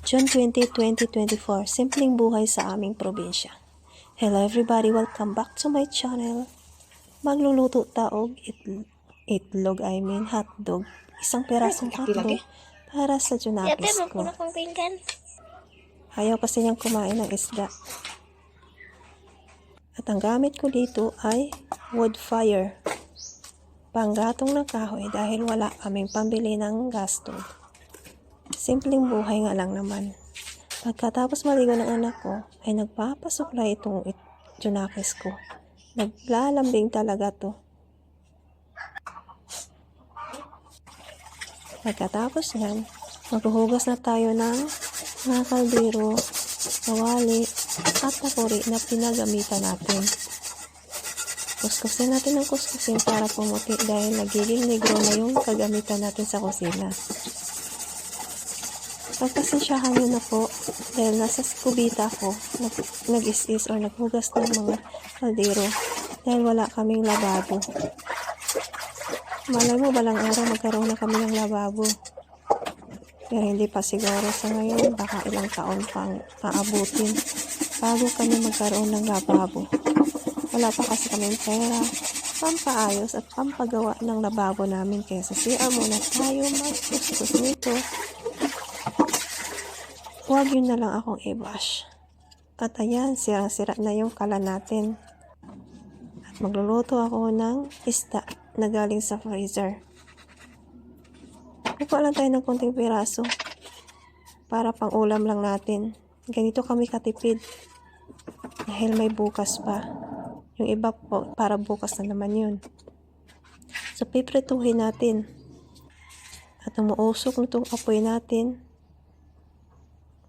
June 20, 2024, simpleng buhay sa aming probinsya. Hello everybody, welcome back to my channel. Magluluto taog itlog, hotdog. Isang pirasong hotdog para sa junakis ko. Ayaw kasi niyang kumain ng isda. At ang gamit ko dito ay wood fire. Panggatong ng kahoy dahil wala kaming pambili ng gas stove. Simpleng buhay nga lang naman. Pagkatapos maligo ng anak ko, ay nagpapasuklay itong junakis ko. Naglalambing talaga to. Pagkatapos yan, maghuhugas na tayo ng mga kaldero, kawali, at tapuri na pinagamitan natin. Kuskusin natin ng kuskusin para pumuti dahil nagiging negro na yung kagamitan natin sa kusina. Pagpasensyahan nyo na po dahil nasa kubita ako nag-is-is or naghugas ng mga kaldero dahil wala kaming lababo. Malay mo balang araw magkaroon na kami ng lababo. Pero hindi pa siguro sa ngayon, baka ilang taon pang aabutin bago kami magkaroon ng lababo. Wala pa kasi kaming pera, pampaayos at pampagawa ng lababo namin kaya sasiya muna tayo mag-kuskus nito. Huwag yun na lang akong i-bash. At ayan, sirang-sira na yung kalan natin. At magluluto ako ng isda na galing sa freezer. Kukuha lang tayo ng konting piraso para pang ulam lang natin. Ganito kami katipid dahil may bukas pa. Yung iba po, para bukas na naman yun. So, piprituhin natin. At umuusok na itong apoy natin.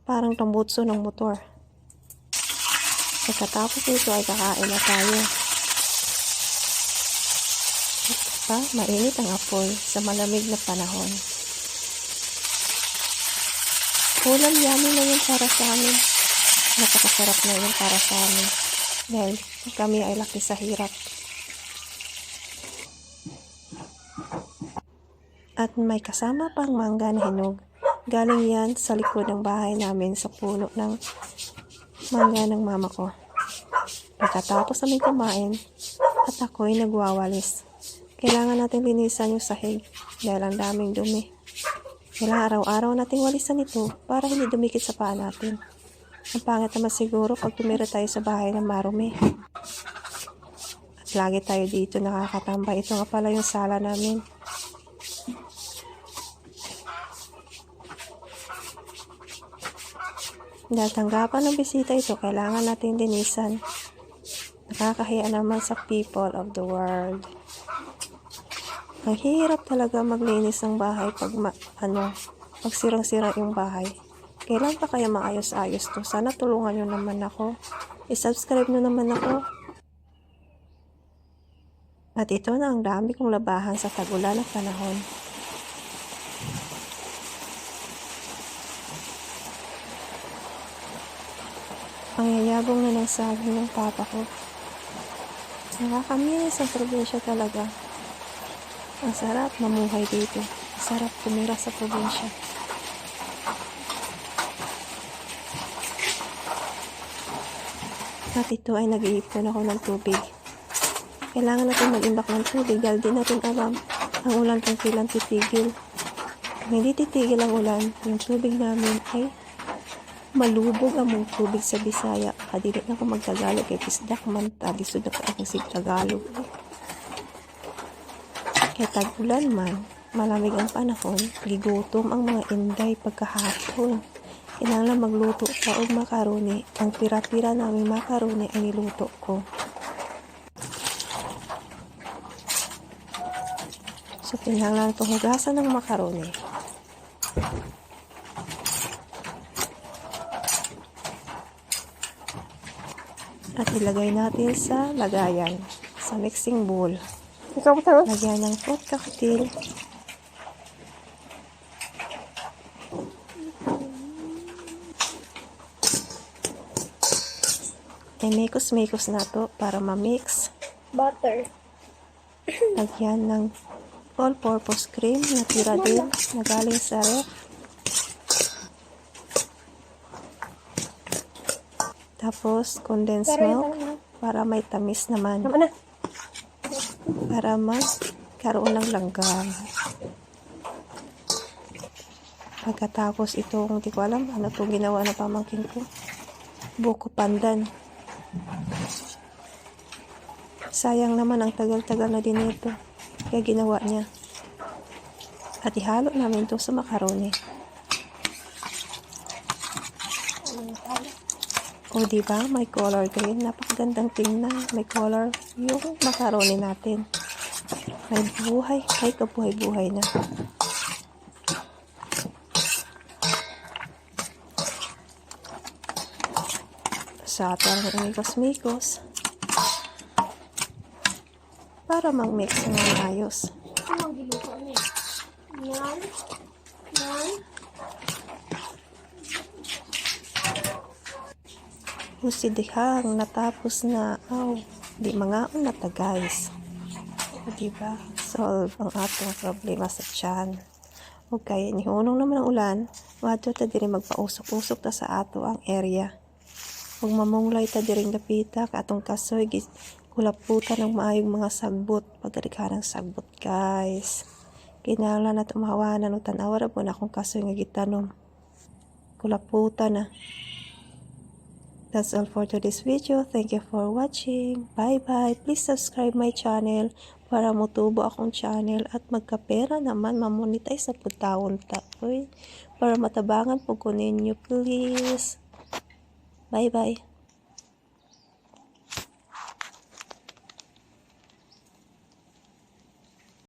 Parang tambutso ng motor. Pagkatapos nito ay kakain na tayo. At mainit ang apoy sa malamig na panahon. Ulam yummy na yun para sa amin. Napakasarap na yun para sa amin. Dahil kami ay laki sa hirap. At may kasama pang mangga na hinog. Galing yan sa likod ng bahay namin sa puno ng mangga ng mama ko. Pagkatapos namin kumain at ako'y nagwawalis. Kailangan natin linisan yung sahig dahil ang daming dumi. Kailangan araw-araw nating walisan ito para hindi dumikit sa paa natin. Ang pangit naman siguro pag tumira tayo sa bahay ng marumi. At lagi tayo dito nakakatambay. Ito nga pala yung sala namin. Dahil tanggapan ng bisita ito, kailangan natin linisan. Nakakahiya naman sa people of the world. Ang hirap talaga maglinis ng bahay pag pag sirang-sira yung bahay. Kailan pa kaya maayos-ayos to? Sana tulungan nyo naman ako. I-subscribe nyo naman ako. At ito na ang dami kong labahan sa tagulan ng panahon. Ang yayabong na ng saging ng papa ko. Nakakaminis ang probinsya talaga. Ang sarap mamuhay dito. Ang sarap tumira sa probinsya. At ito ay nag-iipon ako ng tubig. Kailangan natin mag-imbak ng tubig dahil di natin alam ang ulan kung kailan titigil. Kung hindi titigil ang ulan, yung tubig namin ay malubog ang mong tubig sa Bisaya. Kadili na ko magtagalog kay pisdak man talisod na akong sig Tagalog. Kaya tag-ulan man, malamig ang panahon, gigutom ang mga inday pagkahapon. Kailangan magluto pa og makaroni. Ang pira-pira naming makaroni ay niluto ko. So, kailangan itong hugasan ng makaroni. At ilagay natin sa lagayan, sa mixing bowl. Lagyan ng fruit cocktail. Ay mekos-mekos na to para ma-mix. Butter. Lagyan ng all-purpose cream na tira din na galing sa ref. Tapos, condensed milk para may tamis naman. Para magkaroon ng langgam. Pagkatapos itong, hindi ko alam ano itong ginawa ng pamangkin ko. Buko pandan. Sayang naman ang tagal-tagal na din ito. Kaya ginawa niya. At ihalo namin ito sa macaroni. O diba, may color green. Napakagandang tingnan. May color yung macaroni natin. May buhay. Ay, kabuhay-buhay na. Sa atin ang umikos-mikos. Para mag-mix ng ayos. Husidihang natapos na. Di mangaon na ta guys. O diba? Solve ang atong problema sa tiyan. Okay, nihunong naman ang ulan. Wadto ta diri magpausok-usok ta sa ato ang area. Huwag mamunglay ta diring dapita ka atong kasoy kulaputan ng maayong mga sagbot. Pagkarikahan ng sagbot guys. Kinahanglan na tumahawanan o tanawa na po na akong kasoy nga gitanom. Kulaputan na. That's all for today's video. Thank you for watching. Bye-bye. Please subscribe my channel para mutubo akong channel at magkapera naman mamonetize sa putawon ta. Para matabangan po ko ninyo please. Bye-bye.